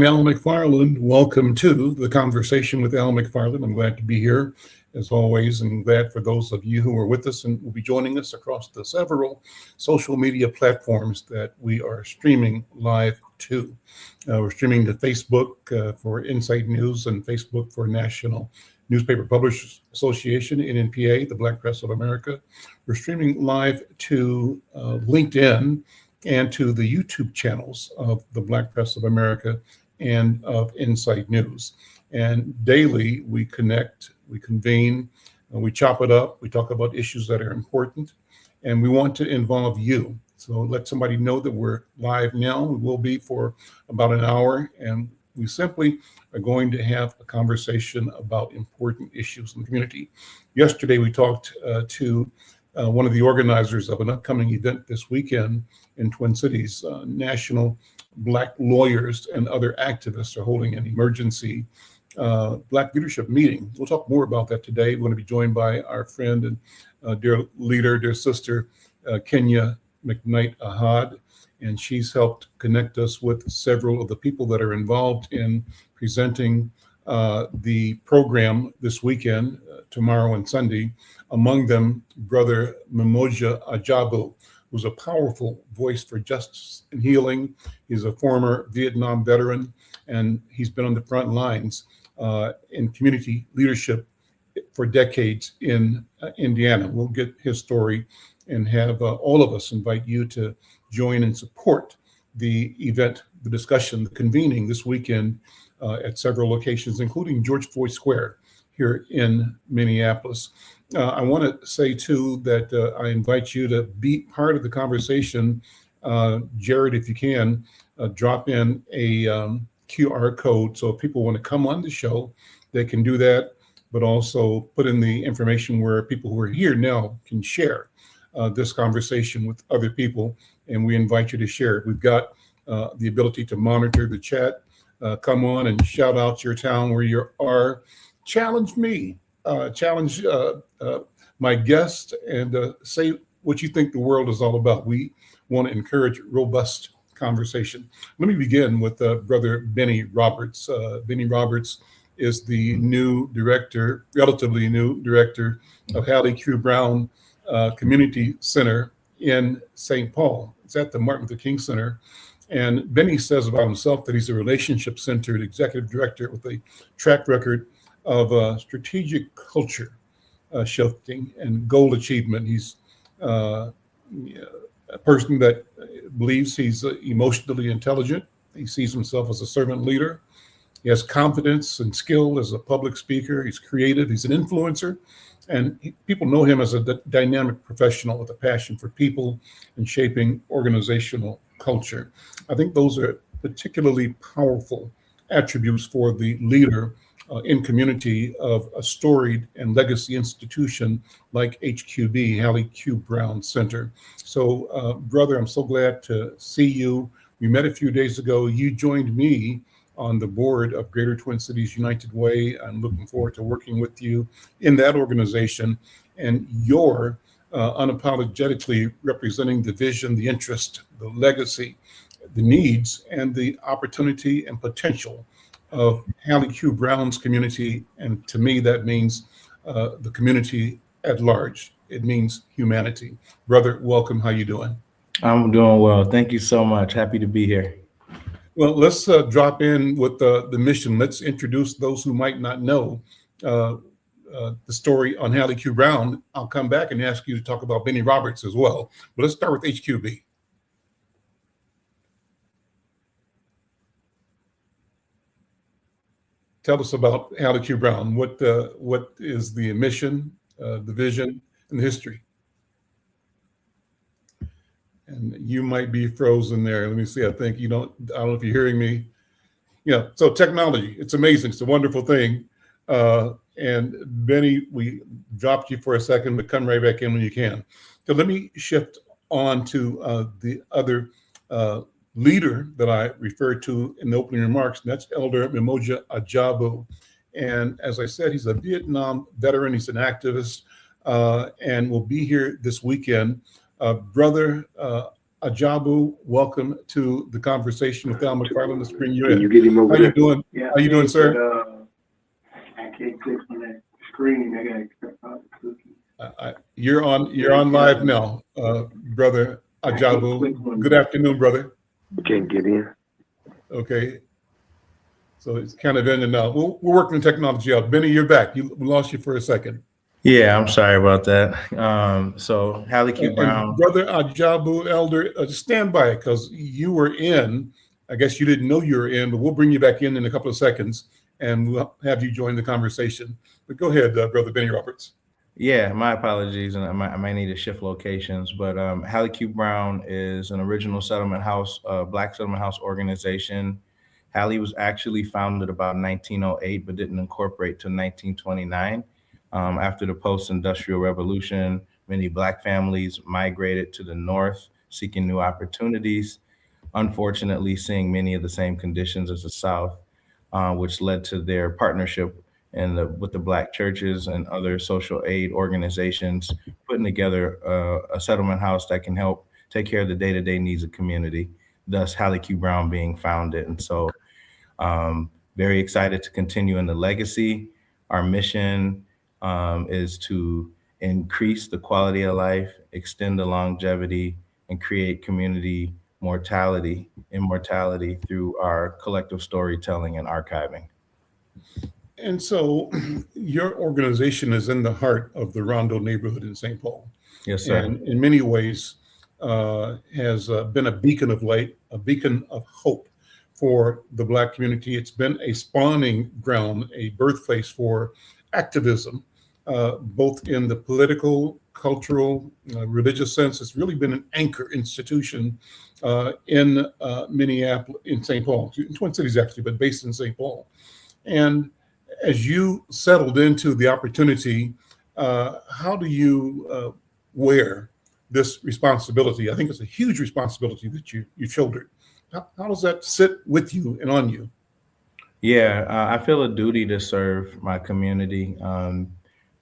I'm Al McFarland. Welcome to the Conversation with Al McFarland. I'm glad to be here, as always, and glad for those of you who are with us and will be joining us across the several social media platforms that we are streaming live to. We're streaming to Facebook for Insight News and Facebook for National Newspaper Publishers Association, NNPA, the Black Press of America. We're streaming live to LinkedIn and to the YouTube channels of the Black Press of America and of Insight News. And daily we connect, we convene, we chop it up, we talk about issues that are important, and we want to involve you. So let somebody know that we're live now. We will be for about an hour, and we simply are going to have a conversation about important issues in the community. Yesterday we talked to one of the organizers of an upcoming event this weekend in Twin Cities. National Black lawyers and other activists are holding an emergency Black leadership meeting. We'll talk more about that today. We're going to be joined by our friend and dear leader, dear sister, Kenya McKnight Ahad, and she's helped connect us with several of the people that are involved in presenting the program this weekend, tomorrow and Sunday. Among them, Brother Memoja Ajabu, who's a powerful voice for justice and healing. He's a former Vietnam veteran, and he's been on the front lines in community leadership for decades in Indiana. We'll get his story and have all of us invite you to join and support the event, the discussion, the convening this weekend at several locations, including George Floyd Square here in Minneapolis. I want to say, too, that I invite you to be part of the conversation. Jared, if you can, drop in a QR code. So if people want to come on the show, they can do that, but also put in the information where people who are here now can share this conversation with other people. And we invite you to share it. We've got the ability to monitor the chat. Come on and shout out your town where you are. Challenge me. Challenge my guest and say what you think the world is all about. We want to encourage robust conversation. Let me begin with Brother Benny Roberts. Benny Roberts is the new director, relatively new director of Hallie Q. Brown Community Center in St. Paul. It's at the Martin Luther King Center. And Benny says about himself that he's a relationship-centered executive director with a track record of strategic culture shifting and goal achievement. He's a person that believes he's emotionally intelligent. He sees himself as a servant leader. He has confidence and skill as a public speaker. He's creative. He's an influencer. And people know him as a dynamic professional with a passion for people and shaping organizational culture. I think those are particularly powerful attributes for the leader in community of a storied and legacy institution like HQB, Hallie Q. Brown Center. So, brother, I'm so glad to see you. We met a few days ago. You joined me on the board of Greater Twin Cities United Way. I'm looking forward to working with you in that organization, and you're unapologetically representing the vision, the interest, the legacy, the needs, and the opportunity and potential of Hallie Q. Brown's community. And to me, that means the community at large. It means humanity. Brother, welcome. How you doing? I'm doing well. Thank you so much. Happy to be here. Well, let's drop in with the mission. Let's introduce those who might not know the story on Hallie Q. Brown. I'll come back and ask you to talk about Benny Roberts as well. But let's start with HQB. Tell us about Hallie Q. Brown. What is the mission, the vision, and the history? And you might be frozen there. Let me see. I don't know if you're hearing me. Yeah. So technology, it's amazing. It's a wonderful thing. And Benny, we dropped you for a second, but come right back in when you can. So let me shift on to the other leader that I referred to in the opening remarks, and that's Elder Memoja Ajabu. And as I said, he's a Vietnam veteran. He's an activist and will be here this weekend. Brother Ajabu, welcome to the conversation with Al McFarland. Let's bring you Can you in. get him over How you there? doing? Yeah, How you doing, sir? But, I can't click on that screen. I gotta accept all the cookies. You're on live now, brother Ajabu. Good afternoon, brother. Can't get in. Okay. So it's kind of in and out. We're working the technology out. Benny, you're back. We lost you for a second. Yeah, I'm sorry about that. So Hallie Q. And Brown. brother Ajabu, elder, stand by because you were in. I guess you didn't know you were in, but we'll bring you back in a couple of seconds and we'll have you join the conversation. But go ahead, brother Benny Roberts. Yeah, my apologies, and I might need to shift locations. But Hallie Q. Brown is an original settlement house, Black settlement house organization. Hallie was actually founded about 1908, but didn't incorporate till 1929. After the post-industrial revolution, many Black families migrated to the North, seeking new opportunities. Unfortunately, seeing many of the same conditions as the South, which led to their partnership with the Black churches and other social aid organizations, putting together a settlement house that can help take care of the day-to-day needs of community, thus Hallie Q. Brown being founded. And so very excited to continue in the legacy. Our mission is to increase the quality of life, extend the longevity, and create community immortality through our collective storytelling and archiving. And so your organization is in the heart of the Rondo neighborhood in St. Paul. Yes, sir. And in many ways has been a beacon of light, a beacon of hope for the Black community. It's been a spawning ground, a birthplace for activism, both in the political, cultural, religious sense. It's really been an anchor institution in Minneapolis, in St. Paul, in Twin Cities actually, but based in St. Paul. And as you settled into the opportunity, how do you wear this responsibility? I think it's a huge responsibility that you shouldered. How does that sit with you and on you? Yeah, I feel a duty to serve my community.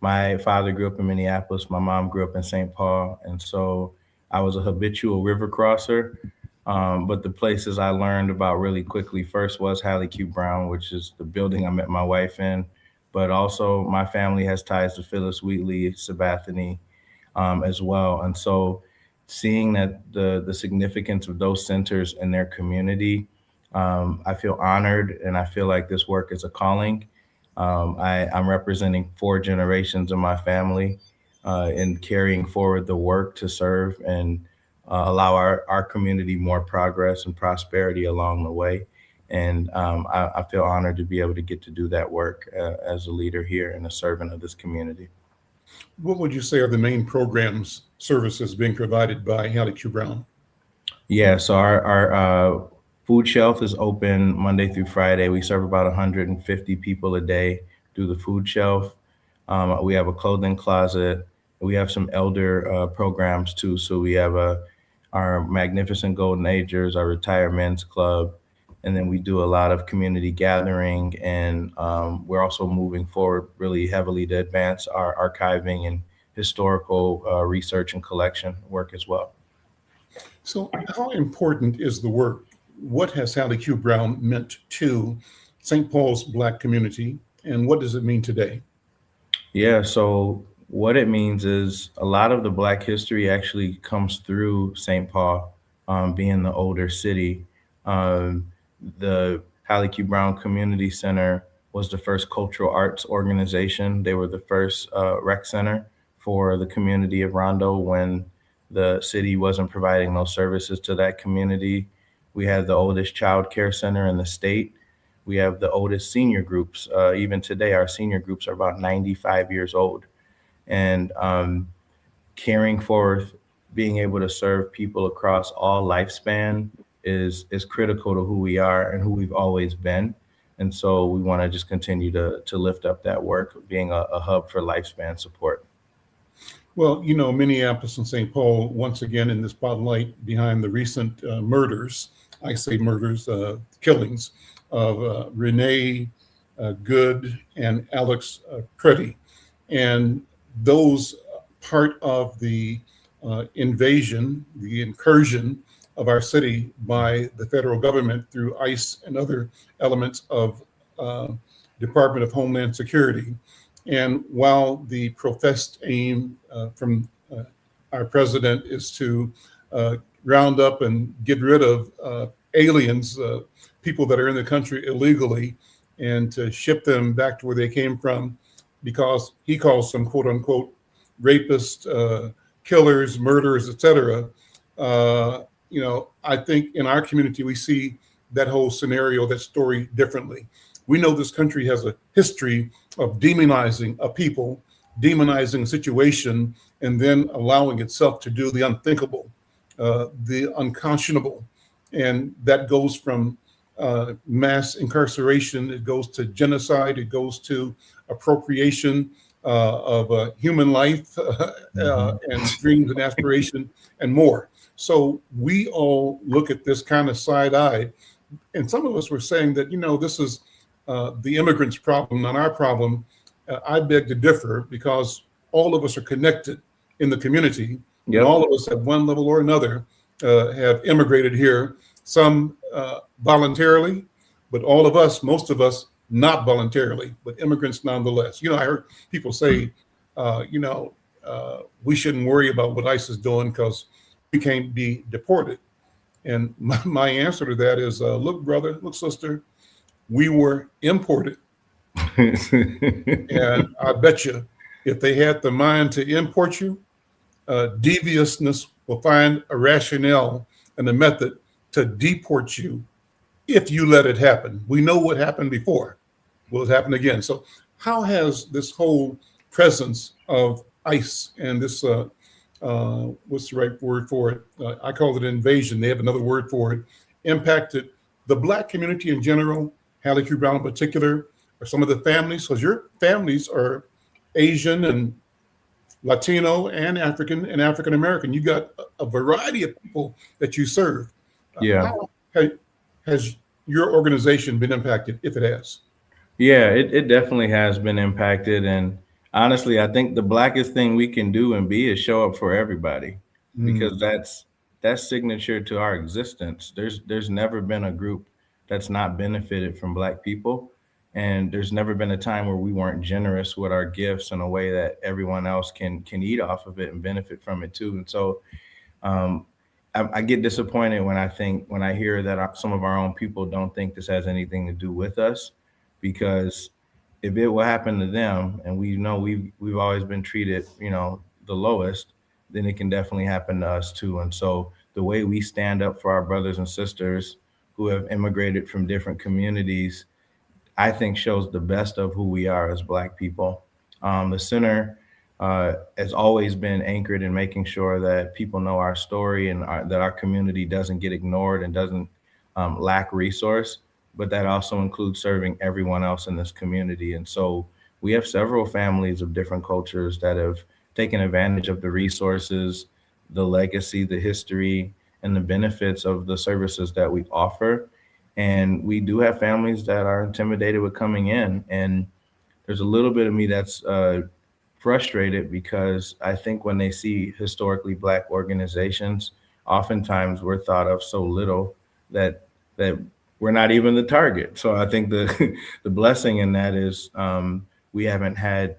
My father grew up in Minneapolis. My mom grew up in St. Paul. And so I was a habitual river crosser. But the places I learned about really quickly first was Hallie Q. Brown, which is the building I met my wife in. But also my family has ties to Phyllis Wheatley, Sabathani as well. And so seeing that the significance of those centers in their community, I feel honored and I feel like this work is a calling. I'm representing 4 generations of my family in carrying forward the work to serve and allow our community more progress and prosperity along the way. And I feel honored to be able to get to do that work as a leader here and a servant of this community. What would you say are the main programs, services being provided by Hallie Q. Brown? Yeah, so our food shelf is open Monday through Friday. We serve about 150 people a day through the food shelf. We have a clothing closet. We have some elder programs too. So we have our Magnificent Golden Agers, our Retired Men's Club, and then we do a lot of community gathering. And we're also moving forward really heavily to advance our archiving and historical research and collection work as well. So how important is the work? What has Hallie Q. Brown meant to St. Paul's Black community, and what does it mean today? Yeah, so what it means is a lot of the Black history actually comes through St. Paul, being the older city. The Hallie Q. Brown Community Center was the first cultural arts organization. They were the first rec center for the community of Rondo when the city wasn't providing those services to that community. We had the oldest child care center in the state. We have the oldest senior groups. Even today, our senior groups are about 95 years old. And carrying forth, being able to serve people across all lifespan is critical to who we are and who we've always been. And so we want to just continue to lift up that work, being a hub for lifespan support. Well, you know, Minneapolis and St. Paul, once again in the spotlight behind the recent murders, I say murders, killings of Renee Good and Alex Pretty. And those part of the invasion, the incursion of our city by the federal government through ICE and other elements of Department of Homeland Security. And while the professed aim from our president is to round up and get rid of aliens, people that are in the country illegally, and to ship them back to where they came from, because he calls them quote unquote rapists, killers, murderers, etc. I think in our community we see that whole scenario, that story differently. We know this country has a history of demonizing a people, demonizing a situation, and then allowing itself to do the unthinkable, the unconscionable. And that goes from mass incarceration, it goes to genocide, it goes to appropriation of human life and dreams and aspiration and more. So we all look at this kind of side-eyed, and some of us were saying that, this is the immigrants' problem, not our problem. I beg to differ, because all of us are connected in the community. Yep. And all of us at one level or another have immigrated here, some voluntarily, but all of us, most of us, not voluntarily, but immigrants nonetheless. I heard people say, we shouldn't worry about what ICE is doing because we can't be deported. And my answer to that is, look, brother, look, sister, we were imported. And I bet you if they had the mind to import you, deviousness will find a rationale and a method to deport you if you let it happen. We know what happened before. Will it happen again? So how has this whole presence of ICE and this, what's the right word for it? I call it invasion. They have another word for it. Impacted the Black community in general, Hallie Q. Brown in particular, or some of the families, because your families are Asian and Latino and African American. You got a variety of people that you serve. Yeah. How has your organization been impacted, if it has? Yeah, it definitely has been impacted. And honestly, I think the Blackest thing we can do and be is show up for everybody, because that's signature to our existence. There's never been a group that's not benefited from Black people. And there's never been a time where we weren't generous with our gifts in a way that everyone else can eat off of it and benefit from it too. And so I get disappointed when I hear that some of our own people don't think this has anything to do with us, because if it will happen to them, and we know we've always been treated, the lowest, then it can definitely happen to us too. And so the way we stand up for our brothers and sisters who have immigrated from different communities, I think shows the best of who we are as Black people. The center has always been anchored in making sure that people know our story and that our community doesn't get ignored and doesn't lack resource, but that also includes serving everyone else in this community. And so we have several families of different cultures that have taken advantage of the resources, the legacy, the history, and the benefits of the services that we offer. And we do have families that are intimidated with coming in. And there's a little bit of me that's frustrated, because I think when they see historically Black organizations, oftentimes we're thought of so little that we're not even the target. So I think the blessing in that is we haven't had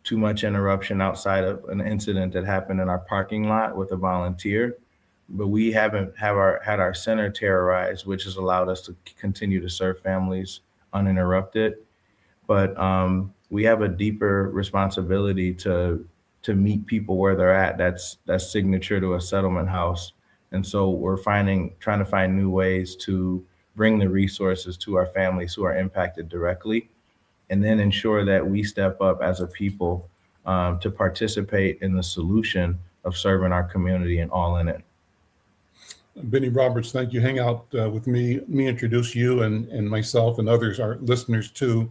too much interruption outside of an incident that happened in our parking lot with a volunteer. But we haven't had our center terrorized, which has allowed us to continue to serve families uninterrupted. But we have a deeper responsibility to meet people where they're at. That's signature to a settlement house. And so we're trying to find new ways to bring the resources to our families who are impacted directly, and then ensure that we step up as a people to participate in the solution of serving our community and all in it. Benny Roberts, thank you. Hang out with me. Let me introduce you and myself and others, our listeners too.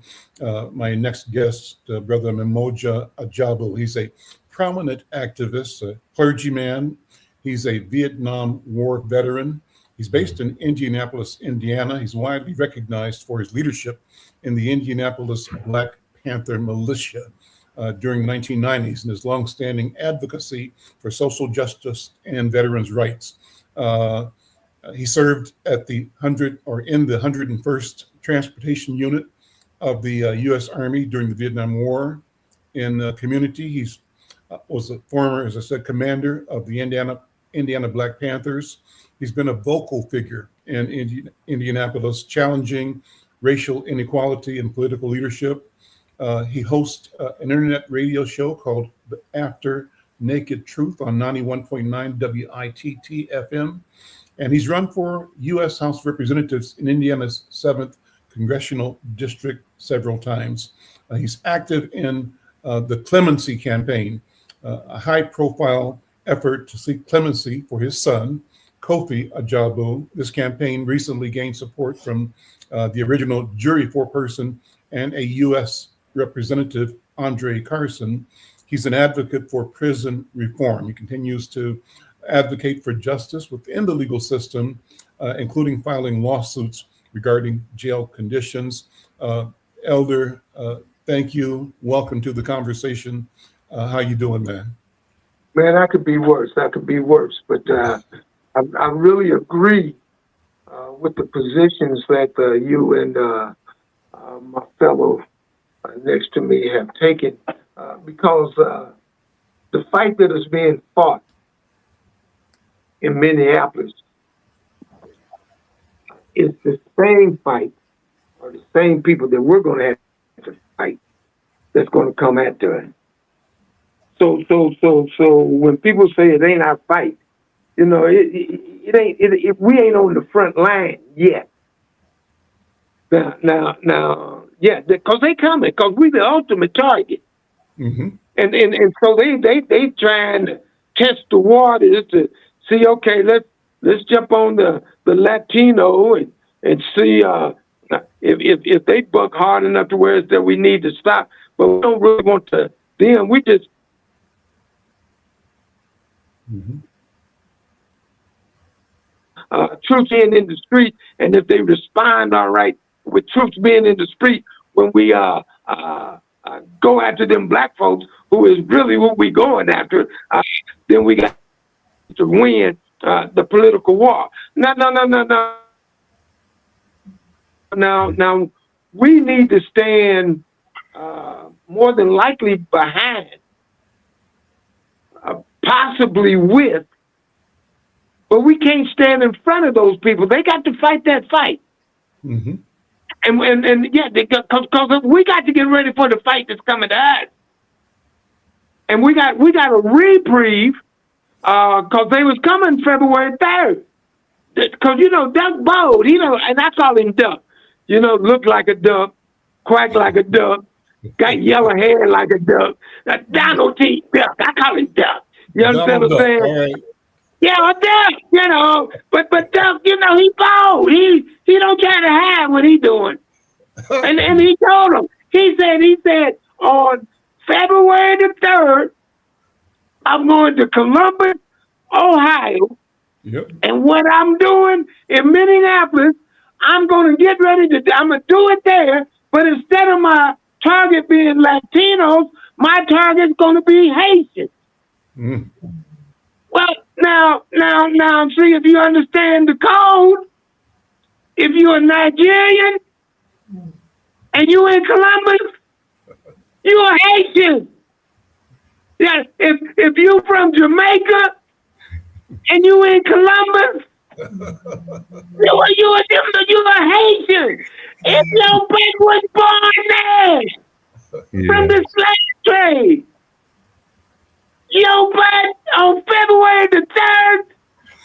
My next guest, Brother Memoja Ajabu. He's a prominent activist, a clergyman. He's a Vietnam War veteran. He's based in Indianapolis, Indiana. He's widely recognized for his leadership in the Indianapolis Black Panther Militia during the 1990s, and his longstanding advocacy for social justice and veterans' rights. He served at the in the 101st Transportation Unit of the U.S. Army during the Vietnam War. In community, he was a former, as I said, commander of the Indiana Black Panthers. He's been a vocal figure in Indianapolis, challenging racial inequality and political leadership. He hosts an internet radio show called The After Naked Truth on 91.9 WITT FM. And he's run for U.S. House of Representatives in Indiana's 7th Congressional District several times. He's active in the Clemency Campaign, a high-profile effort to seek clemency for his son, Kofi Ajabu. This campaign recently gained support from the original jury foreperson and a U.S. Representative, Andre Carson. He's an advocate for prison reform. He continues to advocate for justice within the legal system, including filing lawsuits regarding jail conditions. Elder, thank you. Welcome to the conversation. How you doing, man? Man, I could be worse. I could be worse. But I really agree with the positions that you and my fellow next to me have taken, because the fight that is being fought in Minneapolis is the same fight, or the same people that we're going to have to fight that's going to come after us. So when people say it ain't our fight, you know, we ain't on the front line yet. Now, yeah, because they coming, because we the ultimate target. Mm-hmm. And so they trying to test the waters to see, okay, let's jump on the Latino and see if they buck hard enough to where it's that we need to stop. But we don't really want to them. We just troops being in the street, and if they respond all right with troops being in the street when we go after them black folks, who is really what we going after, then we got to win the political war. Now, we need to stand more than likely behind, possibly with, but we can't stand in front of those people. They got to fight that fight. Mm-hmm. And yeah, because we got to get ready for the fight that's coming to us. And we got a reprieve, because they was coming February 3rd. Because, you know, Duck Bold, you know, and I call him Duck. You know, look like a duck, quack like a duck, got yellow hair like a duck. Donald T. Duck, I call him Duck. You understand what I'm saying? Right. Yeah, Duck, you know, but Duck, you know, he bold. He don't try to hide what he doing. And he told him, he said, on February the 3rd, I'm going to Columbus, Ohio. Yep. And what I'm doing in Minneapolis, I'm going to get ready I'm going to do it there. But instead of my target being Latinos, my target's going to be Haitians. Mm. Well, now, see, if you understand the code, if you're a Nigerian and you in Columbus, you a Haitian. Yeah, if you from Jamaica and you in Columbus, you a Haitian. If your back was born there from the slave trade, your butt on February the 3rd,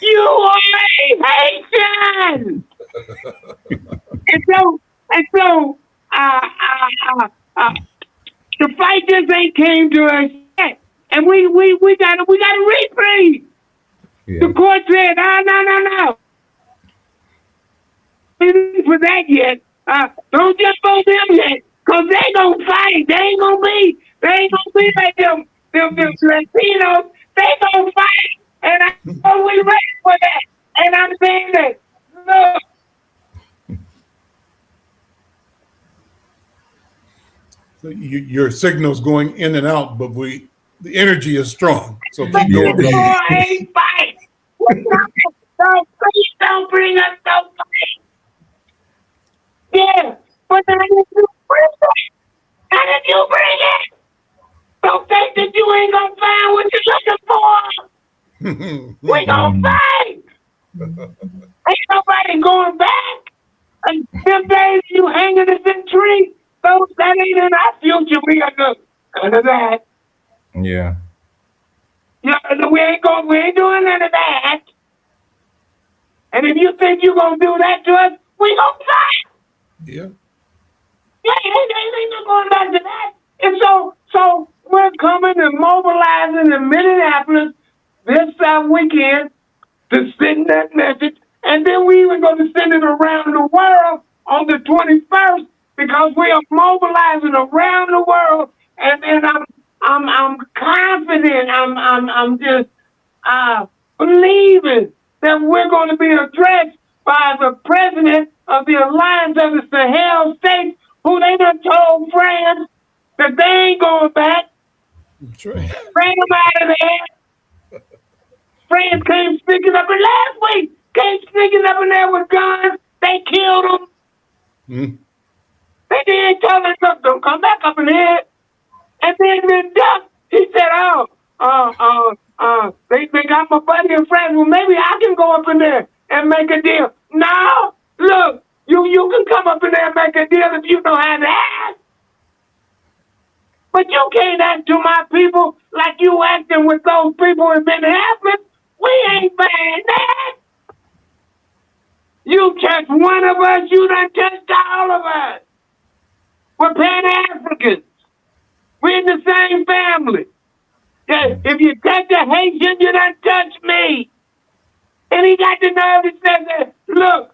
you are a Haitian. and so, the fight just ain't came to us yet, and we got a reprieve. Yeah. The court said, no. For that yet, don't jump on them yet, cause they gonna fight. They ain't gonna be like them Latinos. They gonna fight, and I know we ready for that. And I'm saying that, look. So your signal's going in and out, but the energy is strong. So but keep going. ain't fight. Please don't bring us no fight. Yeah, but then if you bring it, and if you bring it, don't think that you ain't gonna find what you're looking for. We gonna fight. Ain't nobody going back. And them days you hanging us in trees, those that ain't in our future. We got none of that. Yeah. Yeah, we ain't doing none of that. And if you think you're gonna do that to us, we gonna fight. Yeah. Yeah, ain't no going back to that. And so we're coming and mobilizing in Minneapolis this weekend to send that message, and then we even going to send it around the world on the 21st because we are mobilizing around the world. And then I'm confident. I'm just believing that we're going to be addressed by the president of the Alliance of the Sahel States, who they done told France that they ain't going back. That's right. Bring them out of there. France came sneaking up, and last week came sneaking up in there with guns. They killed them. Mm. They didn't tell us, look, don't come back up in here. And then Duck, he said, they got my buddy and friends. Well, maybe I can go up in there and make a deal. No, look, you can come up in there and make a deal if you know how to act. But you can't act to my people like you acting with those people in Minneapolis. We ain't buying that. You touch one of us, you done touched all of us. We're Pan-Africans. We're in the same family. Yeah, if you touch a Haitian, you done touch me. And he got the nerve to say that, look,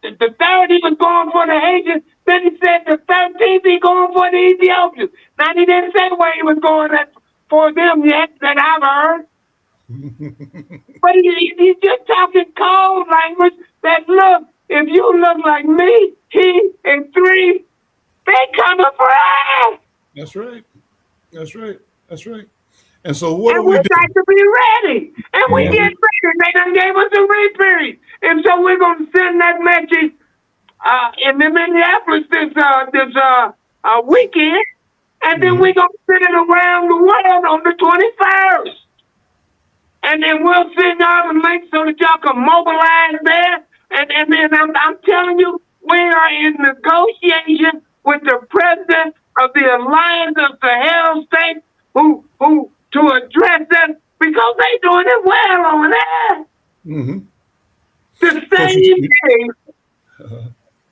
the third he was going for the Haitians, then he said the 13th he going for the Ethiopians. Now he didn't say where he was going for them yet, that I've heard. But he's just talking cold language that, look, if you look like me, he, and three, they coming for us. That's right. That's right. That's right. And so what do we we do? got to be ready. And we get ready. They done gave us a reperiod. And so we're going to send that message in the Minneapolis this weekend. And then we're going to send it around the world on the 21st. And then we'll send y'all the links so that y'all can mobilize there. And then I'm telling you, we are in negotiation with the president of the Alliance of Sahel States who to address them because they doing it well over there. Mm-hmm. The same day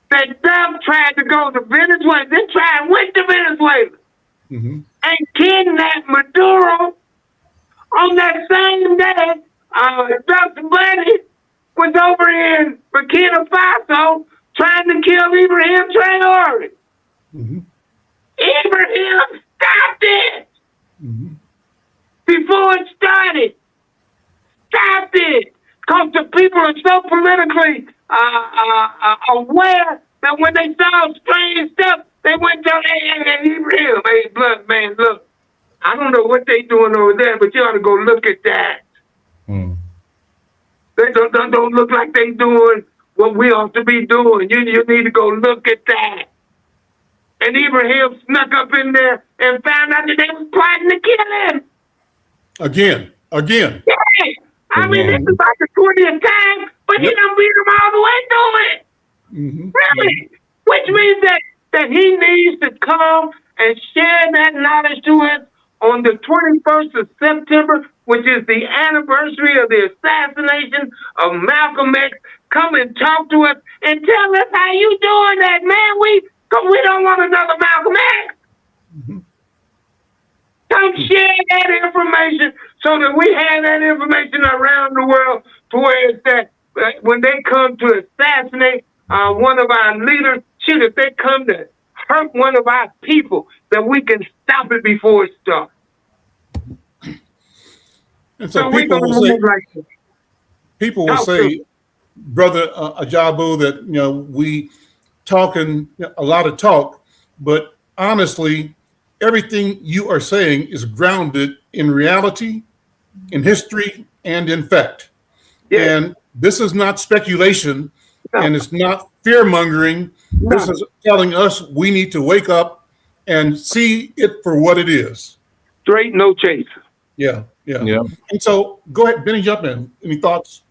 that Trump tried to go to Venezuela, they went to Venezuela and kidnapped Maduro. On that same day, Dr. Buddy was over in Burkina Faso trying to kill Ibrahim Traore. Ibrahim stopped it before it started. Stopped it. Because the people are so politically aware that when they saw strange stuff, they went to Ibrahim. Hey, blood man, look. I don't know what they doing over there, but you ought to go look at that. They don't look like they doing what we ought to be doing. You need to go look at that. And Ibrahim snuck up in there and found out that they was plotting to kill him. Again. Yeah. I mean, this is about the 20th time, but he done beat them all the way through it. Really? Which means that he needs to come and share that knowledge to us on the 21st of September, which is the anniversary of the assassination of Malcolm X. Come and talk to us and tell us how you doing that, man. We don't want another Malcolm X. Come share that information so that we have that information around the world to where it's that when they come to assassinate one of our leaders, if they come to hurt one of our people, that we can stop it before it starts. And so people will say, Brother Ajabu, that we talking a lot of talk, but honestly, everything you are saying is grounded in reality, in history, and in fact. Yeah. This is not speculation, and it's not fear mongering. No. This is telling us we need to wake up and see it for what it is. Straight, no chase. Yeah, yeah. Yeah. And so, go ahead, Benny, jump in. Any thoughts?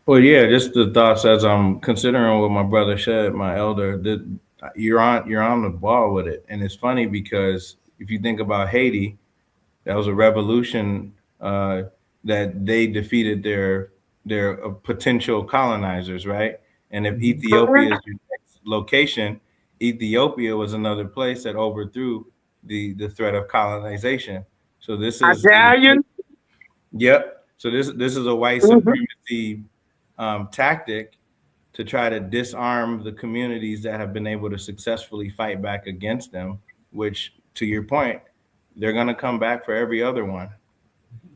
Well, yeah, just the thoughts as I'm considering what my brother said, my elder, that you're on the ball with it. And it's funny because if you think about Haiti, that was a revolution that they defeated their potential colonizers, right? And if Ethiopia is your next location, Ethiopia was another place that overthrew the threat of colonization. So this is Italian. Yep. So this is a white supremacy tactic to try to disarm the communities that have been able to successfully fight back against them, which, to your point, they're going to come back for every other one.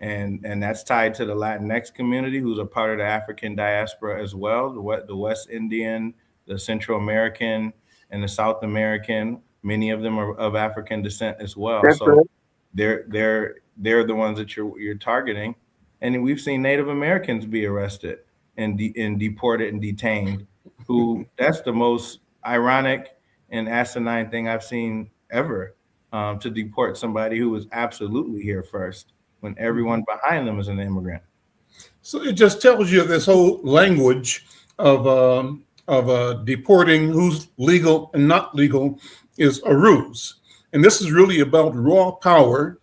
And that's tied to the Latinx community, who's a part of the African diaspora as well, the West Indian, the Central American, and the South American. Many of them are of African descent as well. That's so right. they're the ones that you're targeting. And we've seen Native Americans be arrested and deported and detained, who that's the most ironic and asinine thing I've seen ever, to deport somebody who was absolutely here first when everyone behind them is an immigrant. So it just tells you this whole language of deporting who's legal and not legal is a ruse. And this is really about raw power.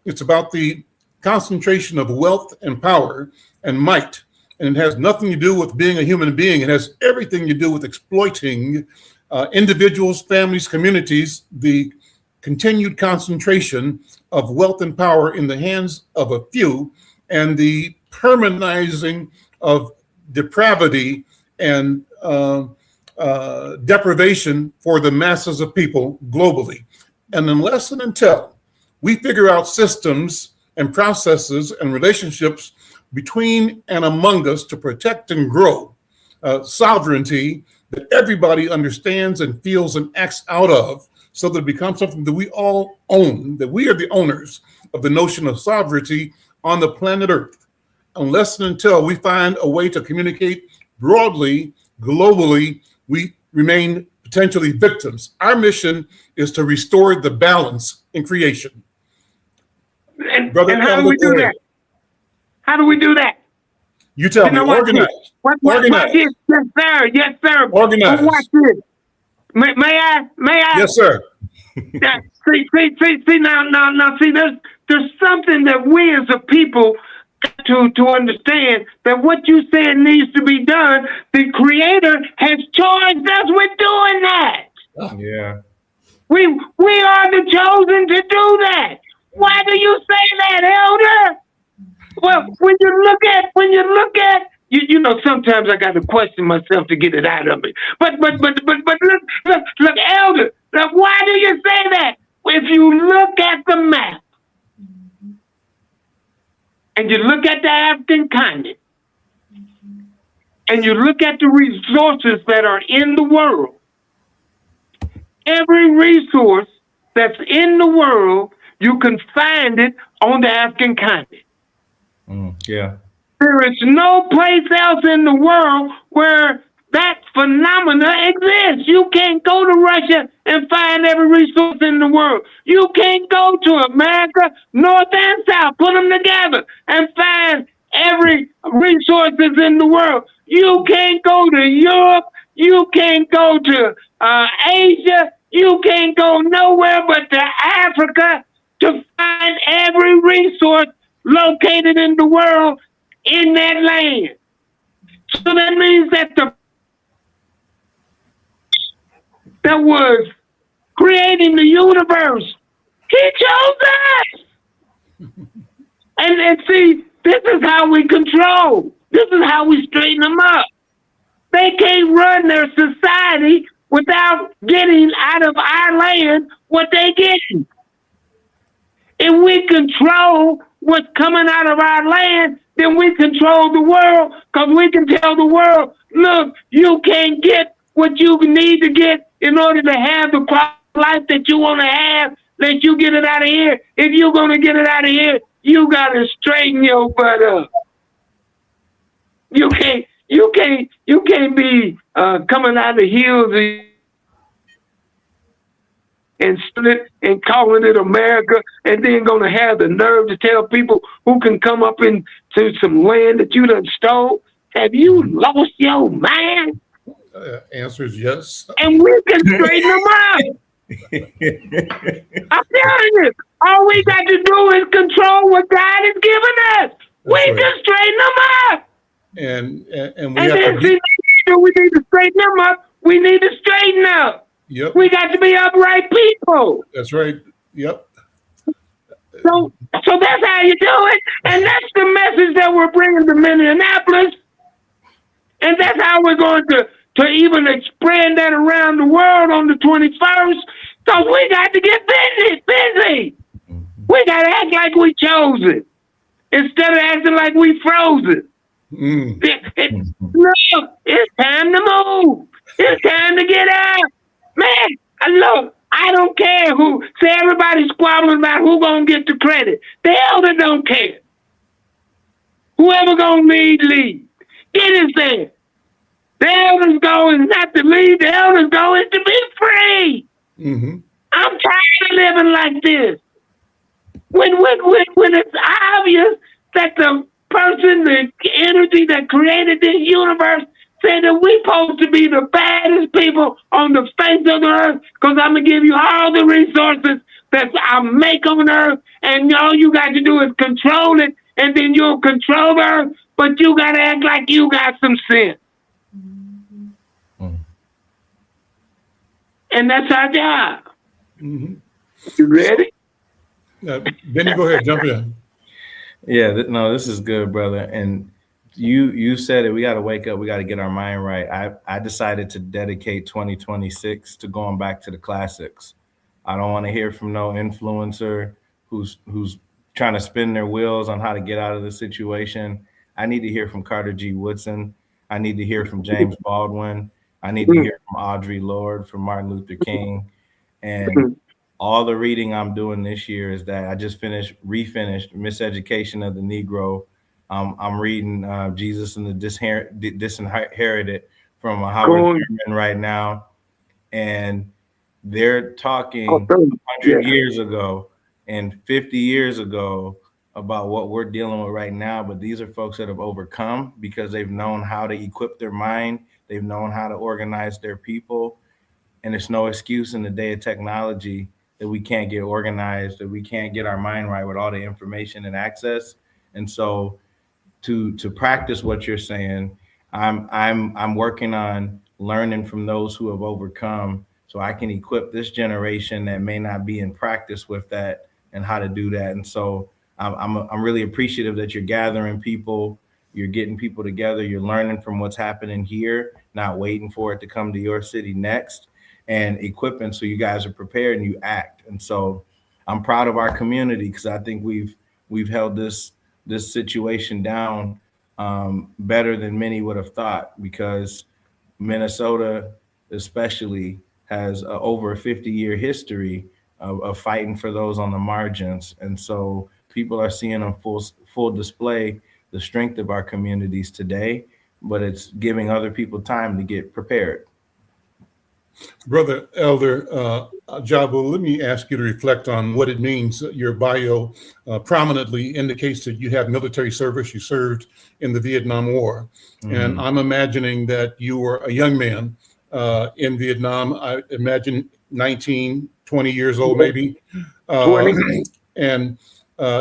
It's about the concentration of wealth and power and might. And it has nothing to do with being a human being. It has everything to do with exploiting individuals, families, communities, the continued concentration of wealth and power in the hands of a few, and the permanentizing of depravity and deprivation for the masses of people globally. And unless and until we figure out systems and processes and relationships between and among us to protect and grow sovereignty that everybody understands and feels and acts out of, so that it becomes something that we all own, that we are the owners of the notion of sovereignty on the planet Earth. Unless and until we find a way to communicate broadly, globally, we remain potentially victims. Our mission is to restore the balance in creation. And Brother how do Elder, we do go that? ahead. How do we do that? You tell me, Now, watch organize. this. Watch Organize. this. Yes, sir. Yes, sir. Organize. But watch this. May I? Yes, sir. Yeah, see, now, see, there's something that we as a people to understand, that what you said needs to be done. The Creator has charged us with doing that. Yeah. We are the chosen to do that. Why do you say that, Elder? Well, when you look at you know, sometimes I got to question myself to get it out of me. But look, Elder, look, why do you say that? If you look at the map and you look at the African continent and you look at the resources that are in the world, every resource that's in the world, you can find it on the African continent. Yeah. There is no place else in the world where that phenomena exists. You can't go to Russia and find every resource in the world. You can't go to America, North and South, put them together and find every resources in the world. You can't go to Europe. You can't go to Asia. You can't go nowhere but to Africa to find every resource located in the world in that land. So that means that that was creating the universe, he chose us. And see, this is how we control. This is how we straighten them up. They can't run their society without getting out of our land what they getting. If we control what's coming out of our land, then we control the world, because we can tell the world, look, you can't get what you need to get in order to have the quality of life that you want to have, let you get it out of here. If you're going to get it out of here, you got to straighten your butt up. You You can't be coming out of the hills and split and calling it America, and then gonna have the nerve to tell people who can come up into some land that you done stole. Have you lost your mind? Answer is yes. And we can straighten them out. I'm telling you, all we got to do is control what God has given us. We That's right. can straighten them out. And we And have then to see, we need to straighten them up. We need to straighten up. Yep, We got to be upright people. that's right. Yep. So that's how you do it. And that's the message that we're bringing to Minneapolis. And that's how we're going to even expand that around the world on the 21st. Because we got to get busy. We got to act like we chose it instead of acting like we froze it. Look, it's time to move. It's time to get out. Man, look, I don't care who. See, everybody's squabbling about who going to get the credit. The elder don't care. Whoever going to lead. Get us there. The elders goal is not to lead. The elders goal is to be free. Mm-hmm. I'm tired of living like this. When it's obvious that the person, the energy that created this universe said that we're supposed to be the baddest people on the face of the earth, because I'm going to give you all the resources that I make on earth, and all you got to do is control it, and then you'll control earth, but you got to act like you got some sense. And that's our job. Mm-hmm. You ready? Benny, go ahead, jump in. Yeah, no, this is good, brother. And you said it. We got to wake up. We got to get our mind right. I decided to dedicate 2026 to going back to the classics. I don't want to hear from no influencer who's trying to spin their wheels on how to get out of the situation. I need to hear from Carter G. Woodson. I need to hear from James Baldwin. I need to hear from Audre Lorde, from Martin Luther King. And all the reading I'm doing this year is that I just refinished Miseducation of the Negro. I'm reading Jesus and the Disinherited from Howard Thurman right now. And they're talking 100 years ago and 50 years ago about what we're dealing with right now. But these are folks that have overcome because they've known how to equip their mind. They've known how to organize their people. And it's no excuse in the day of technology that we can't get organized, that we can't get our mind right with all the information and access. And so to practice what you're saying, I'm working on learning from those who have overcome, so I can equip this generation that may not be in practice with that and how to do that. And so I'm really appreciative that you're gathering people, you're getting people together, you're learning from what's happening here, not waiting for it to come to your city next, and equipping so you guys are prepared and you act. And so I'm proud of our community because I think we've held this situation down better than many would have thought, because Minnesota especially has over a 50-year history of fighting for those on the margins. And so people are seeing on full display the strength of our communities today, but it's giving other people time to get prepared. Brother Elder Jabu, let me ask you to reflect on what it means. Your bio prominently indicates that you had military service. You served in the Vietnam War. Mm-hmm. And I'm imagining that you were a young man in Vietnam. I imagine 19, 20 years old, maybe. 20. And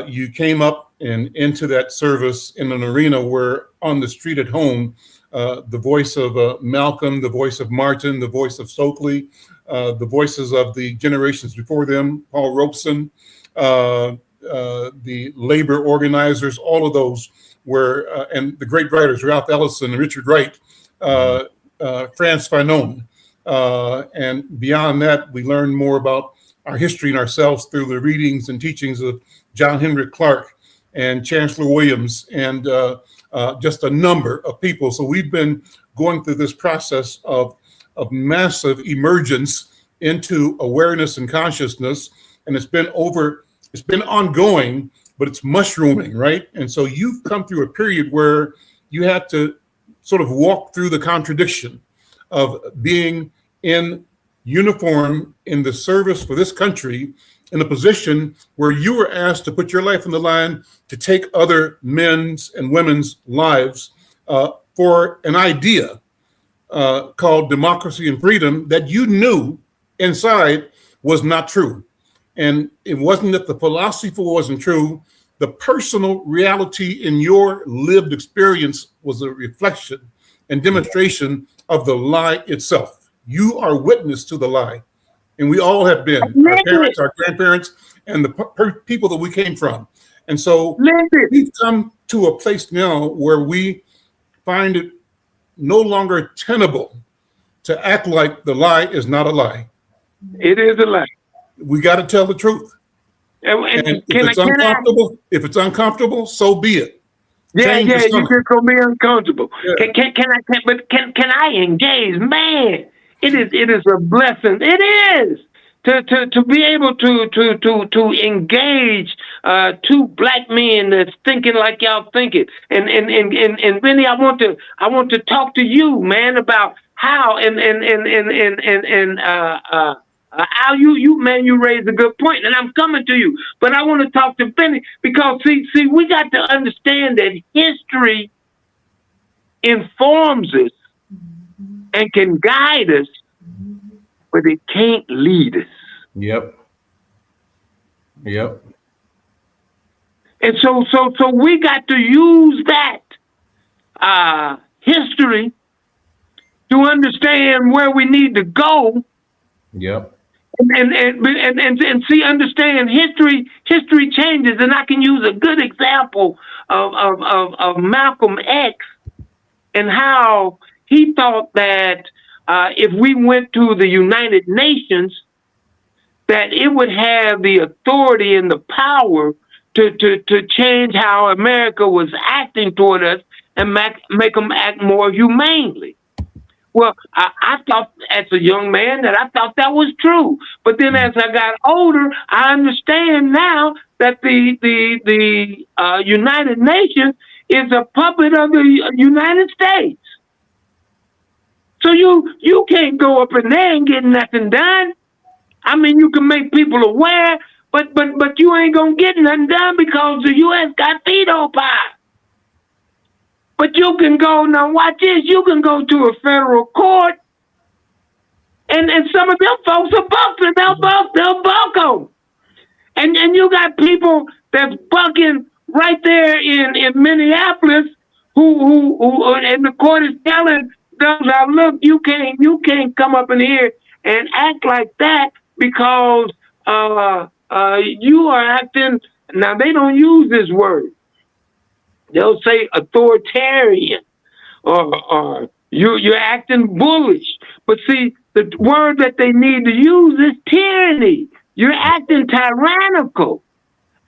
you came up and into that service in an arena where on the street at home, the voice of Malcolm, the voice of Martin, the voice of Stokely, the voices of the generations before them, Paul Robeson, the labor organizers, all of those were, and the great writers, Ralph Ellison and Richard Wright, Frantz Fanon. And beyond that, we learned more about our history and ourselves through the readings and teachings of John Henrik Clarke and Chancellor Williams, and just a number of people. So we've been going through this process of massive emergence into awareness and consciousness, and it's been ongoing, but it's mushrooming, right? And so you've come through a period where you had to sort of walk through the contradiction of being in uniform in the service for this country in a position where you were asked to put your life on the line to take other men's and women's lives for an idea called democracy and freedom that you knew inside was not true. And it wasn't that the philosophy wasn't true. The personal reality in your lived experience was a reflection and demonstration of the lie itself. You are witness to the lie. And we all have been, our parents, our grandparents, and the people that we came from. And so we've come to a place now where we find it no longer tenable to act like the lie is not a lie. It is a lie. We got to tell the truth. And if it's uncomfortable, so be it. Yeah, you just gonna be uncomfortable. Yeah. Can I engage? Man, it is a blessing. It is to be able to engage two black men that's thinking like y'all thinking. And Benny, I want to talk to you, man, about how how you raised a good point, and I'm coming to you. But I want to talk to Benny because see, we got to understand that history informs us and can guide us, but it can't lead us. Yep. And so we got to use that history to understand where we need to go. Yep. And see, understand history changes, and I can use a good example of Malcolm X and how he thought that if we went to the United Nations, that it would have the authority and the power to change how America was acting toward us and make them act more humanely. Well, I thought as a young man that I thought that was true. But then as I got older, I understand now that the United Nations is a puppet of the United States. So you can't go up in there and get nothing done. I mean, you can make people aware, but you ain't gonna get nothing done because the U.S. got veto power. But you can go, now watch this, you can go to a federal court and some of them folks are bucking, they'll buck them. And you got people that's bucking right there in Minneapolis who and the court is telling them, look, you can't come up in here and act like that because you are acting, now they don't use this word. They'll say authoritarian or you're acting bullish. But see, the word that they need to use is tyranny. You're acting tyrannical.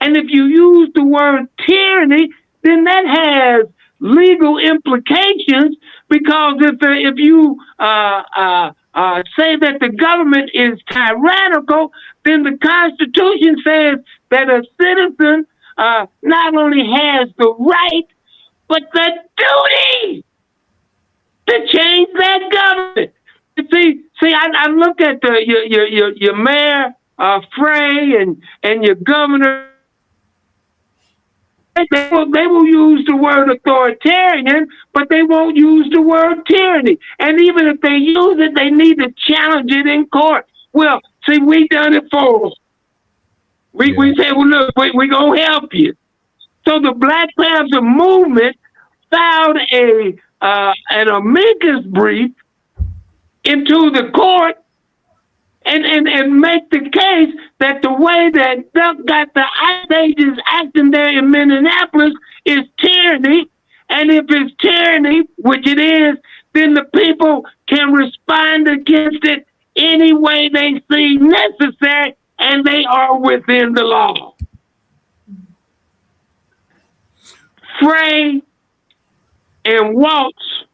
And if you use the word tyranny, then that has legal implications because if you say that the government is tyrannical, then the Constitution says that a citizen not only has the right, but the duty to change that government. See, I look at your mayor Frey and your governor. They will use the word authoritarian, but they won't use the word tyranny. And even if they use it, they need to challenge it in court. Well, see, we done it for them. We say, well, look, we gonna help you. So the Black Panther movement filed an amicus brief into the court and make the case that the way that Duck got the Ice Ages acting there in Minneapolis is tyranny. And if it's tyranny, which it is, then the people can respond against it any way they see necessary, and they are within the law. Frey and Waltz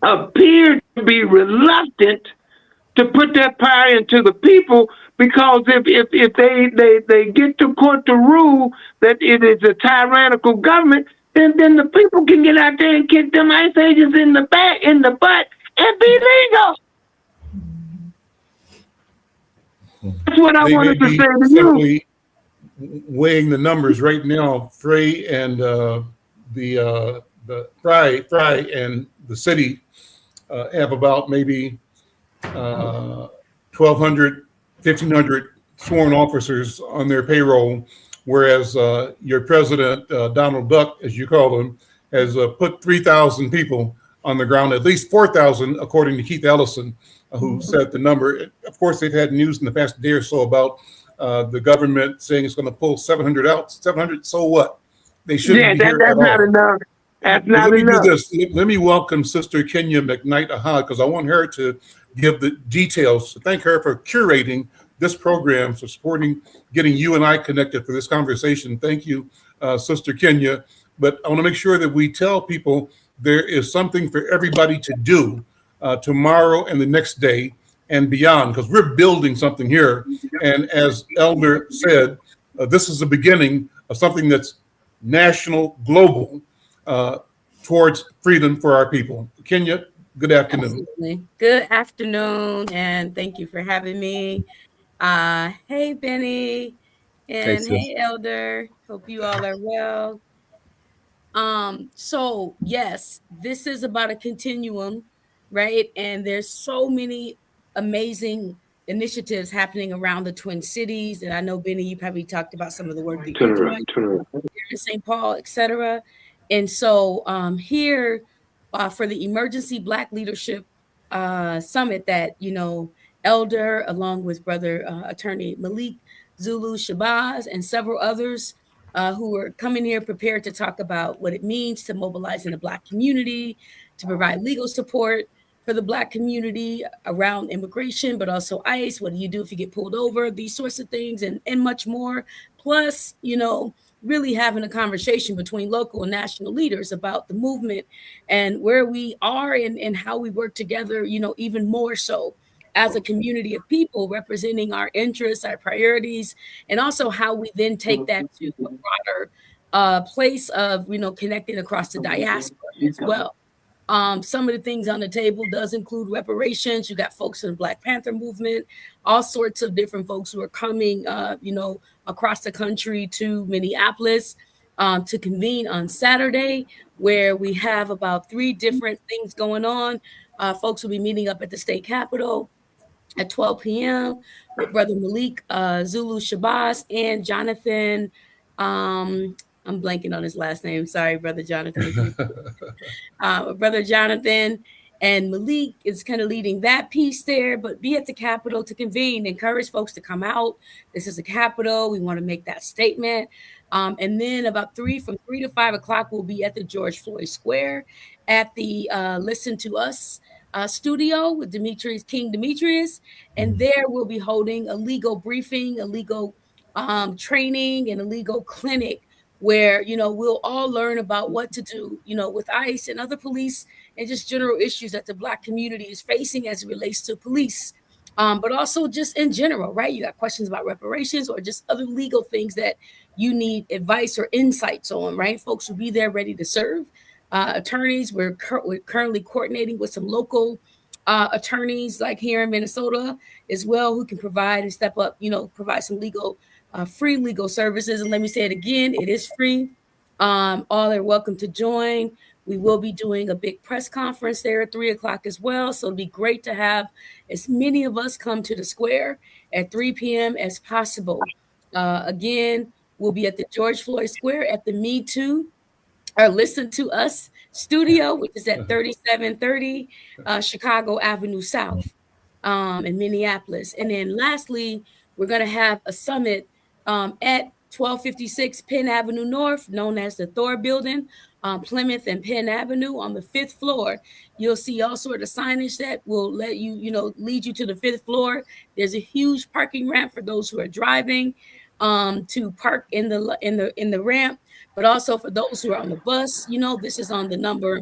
appear to be reluctant to put that power into the people because if they get to court to rule that it is a tyrannical government, then the people can get out there and kick them ICE agents in the butt, and be legal. That's what I They may wanted to be say to you. simply weighing the numbers right now. Frey and the Fry and the city have about maybe 1,200, 1,500 sworn officers on their payroll, whereas your president, Donald Duck, as you call him, has put 3,000 people on the ground, at least 4,000, according to Keith Ellison, who said the number. Of course, they've had news in the past day or so about the government saying it's going to pull 700 out. 700, so what? They shouldn't be here that's at not all. enough. That's Let not me enough. do this. Let me welcome Sister Kenya McKnight Aha, because I want her to give the details. Thank her for curating this program, for supporting, getting you and I connected for this conversation. Thank you, Sister Kenya. But I want to make sure that we tell people there is something for everybody to do tomorrow and the next day and beyond, because we're building something here. And as Elder said, this is the beginning of something that's national, global, towards freedom for our people. Kenya, good afternoon. Absolutely. Good afternoon, and thank you for having me. Hey, Benny, and sis. hey, Elder. Hope you all are well. So yes, this is about a continuum, right? And there's so many amazing initiatives happening around the Twin Cities. And I know, Benny, you probably talked about some of the work that you're doing in St. Paul, etc. And so here for the Emergency Black Leadership Summit that, Elder, along with Brother Attorney Malik Zulu Shabazz and several others who are coming here prepared to talk about what it means to mobilize in the Black community, to provide legal support for the Black community around immigration, but also ICE. What do you do if you get pulled over? These sorts of things and much more. Plus, really having a conversation between local and national leaders about the movement and where we are and how we work together, even more so as a community of people representing our interests, our priorities, and also how we then take that to a broader place of, connecting across the diaspora as well. Some of the things on the table does include reparations. You got folks in the Black Panther movement, all sorts of different folks who are coming, across the country to Minneapolis to convene on Saturday, where we have about 3 different things going on. Folks will be meeting up at the state capitol at 12 p.m. with Brother Malik Zulu Shabazz and Jonathan. I'm blanking on his last name. Sorry, Brother Jonathan. Brother Jonathan and Malik is kind of leading that piece there, but be at the Capitol to convene, encourage folks to come out. This is the Capitol. We want to make that statement. And then from 3 to 5 o'clock, we'll be at the George Floyd Square at the Listen to Us studio with King Demetrius. And there we'll be holding a legal briefing, a legal training, and a legal clinic where, we'll all learn about what to do, with ICE and other police and just general issues that the Black community is facing as it relates to police, but also just in general, right? You got questions about reparations or just other legal things that you need advice or insights on, right? Folks will be there ready to serve. Attorneys, we're currently coordinating with some local attorneys like here in Minnesota as well, who can provide and step up, provide some free legal services. And let me say it again, it is free. All are welcome to join. We will be doing a big press conference there at 3 o'clock as well. So it'll be great to have as many of us come to the square at 3 p.m. as possible. Again, we'll be at the George Floyd Square at the Me Too or Listen to Us studio, which is at 3730 Chicago Avenue South in Minneapolis. And then lastly, we're going to have a summit at 1256 Penn Avenue North, known as the Thor Building, Plymouth and Penn Avenue on the 5th floor. You'll see all sort of signage that will let you, lead you to the 5th floor. There's a huge parking ramp for those who are driving to park in the ramp, but also for those who are on the bus. This is on the number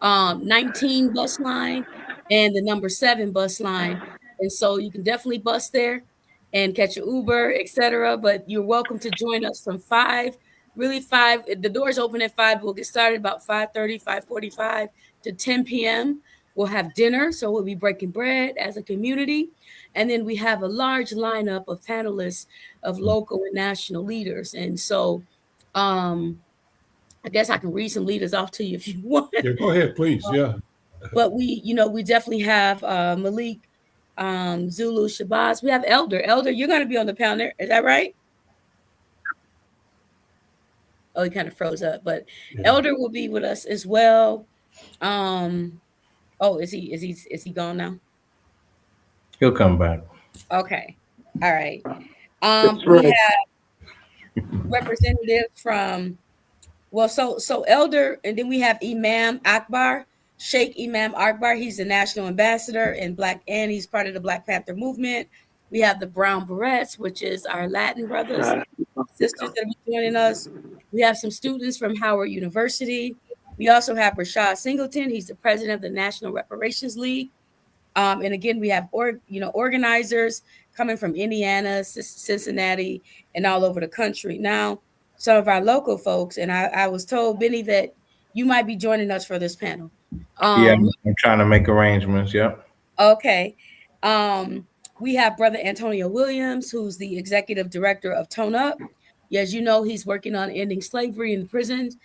19 bus line and the number 7 bus line. And so you can definitely bus there and catch an Uber, etc. But you're welcome to join us from 5 really 5, the doors open at 5. We'll get started about 5:30, 5:45 to 10 p.m. We'll have dinner, so we'll be breaking bread as a community. And then we have a large lineup of panelists of local and national leaders. And so I guess I can read some leaders off to you if you want. Yeah, go ahead, please. Yeah. But we definitely have Malik, Zulu, Shabazz. We have Elder. Elder, you're going to be on the panel. Is that right? Oh, he kind of froze up, but yeah. Elder will be with us as well. Oh, is he gone now? He'll come back. Okay. All right. We have representatives from, so Elder, and then we have Imam Akbar, Sheikh Imam Akbar. He's the national ambassador in and he's part of the Black Panther movement. We have the Brown Berets, which is our Latin brothers and sisters that will be joining us. We have some students from Howard University. We also have Rashad Singleton. He's the president of the National Reparations League. And again, we have organizers coming from Indiana, Cincinnati, and all over the country. Now, some of our local folks, and I was told, Benny, that you might be joining us for this panel. Yeah, I'm trying to make arrangements. Yep. Okay. We have Brother Antonio Williams, who's the executive director of Tone Up. As you know, he's working on ending slavery in the prisons.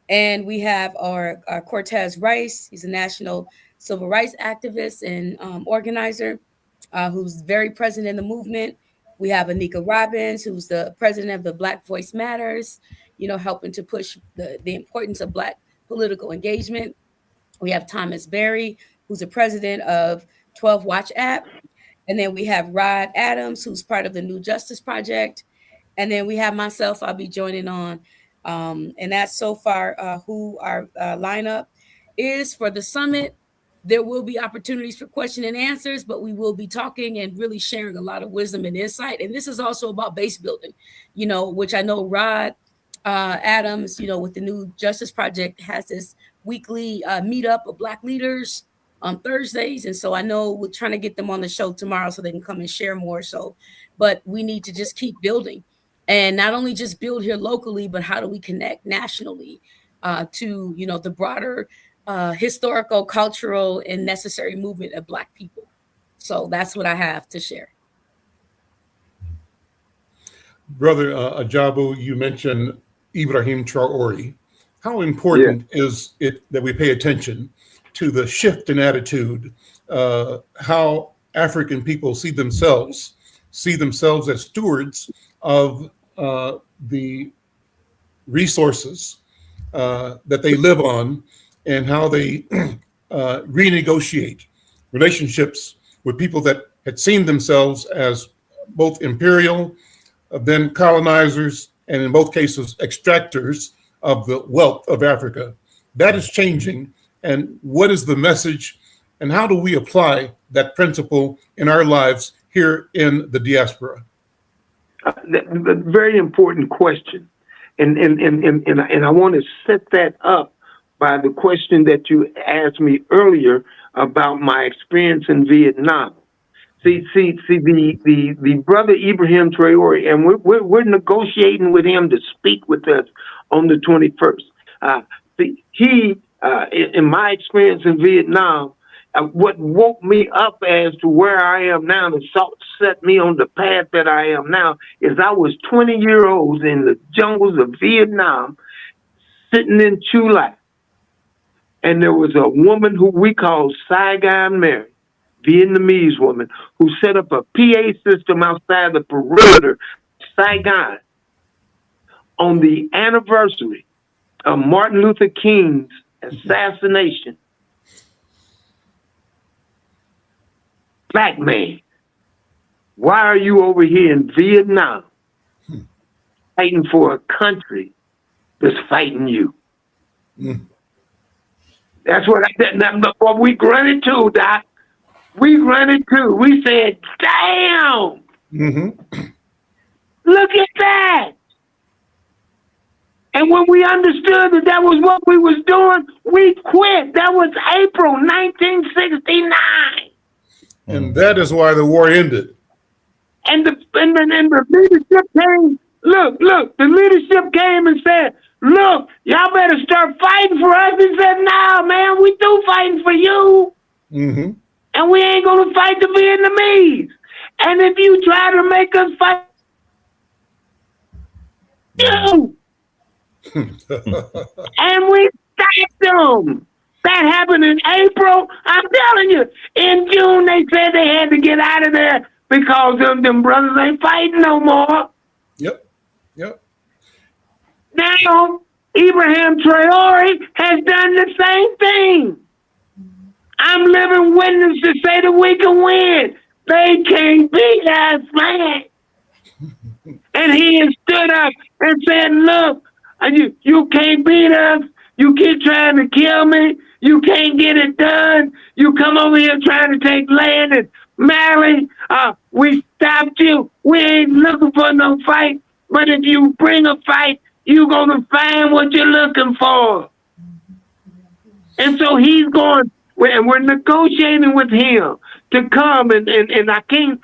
And we have our Cortez Rice. He's a national civil rights activist and organizer who's very present in the movement. We have Anika Robbins, who's the president of the Black Voice Matters, helping to push the importance of Black political engagement. We have Thomas Berry, who's the president of 12 Watch App. And then we have Rod Adams, who's part of the New Justice Project. And then we have myself, I'll be joining on. And that's so far who our lineup is for the summit. There will be opportunities for question and answers, but we will be talking and really sharing a lot of wisdom and insight. And this is also about base building, which I know Rod Adams, with the New Justice Project has this weekly meetup of Black leaders on Thursdays. And so I know we're trying to get them on the show tomorrow so they can come and share more. But we need to just keep building. And not only just build here locally, but how do we connect nationally to, the broader historical, cultural, and necessary movement of Black people. So that's what I have to share. Brother Ajabu, you mentioned Ibrahim Traore. How important is it that we pay attention to the shift in attitude, how African people see themselves as stewards of the resources that they live on, and how they renegotiate relationships with people that had seen themselves as both imperial, then colonizers, and in both cases, extractors of the wealth of Africa. That is changing. And what is the message, and how do we apply that principle in our lives here in the diaspora? A very important question. And I want to set that up by the question that you asked me earlier about my experience in Vietnam. See, the brother Ibrahim Traore, and we're negotiating with him to speak with us on the 21st. In my experience in Vietnam, what woke me up as to where I am now and set me on the path that I am now is I was 20-year-olds in the jungles of Vietnam, sitting in Chu Lai. And there was a woman who we call Saigon Mary, Vietnamese woman, who set up a PA system outside the perimeter of Saigon on the anniversary of Martin Luther King's assassination. Black man, why are you over here in Vietnam fighting for a country that's fighting you? That's what we grunted too, Doc. We grunted too. We said, damn, look at that. And when we understood that that was what we was doing, we quit. That was April 1969. And that is why the war ended. And the leadership came look, the leadership came and said, look, y'all better start fighting for us. He said, nah, man, we do fighting for you. Mm-hmm. And we ain't going to fight the Vietnamese. And if you try to make us fight you, and we stopped them. That happened in April. I'm telling you, in June they said they had to get out of there because them brothers ain't fighting no more. Yep. Now, Ibrahim Traore has done the same thing. I'm living witness to say that we can win. They can't beat us, man. And he has stood up and said, look, you can't beat us. You keep trying to kill me. You can't get it done. You come over here trying to take land in Mali. We stopped you. We ain't looking for no fight. But if you bring a fight, you're going to find what you're looking for. And so he's going, and we're negotiating with him to come. And I can't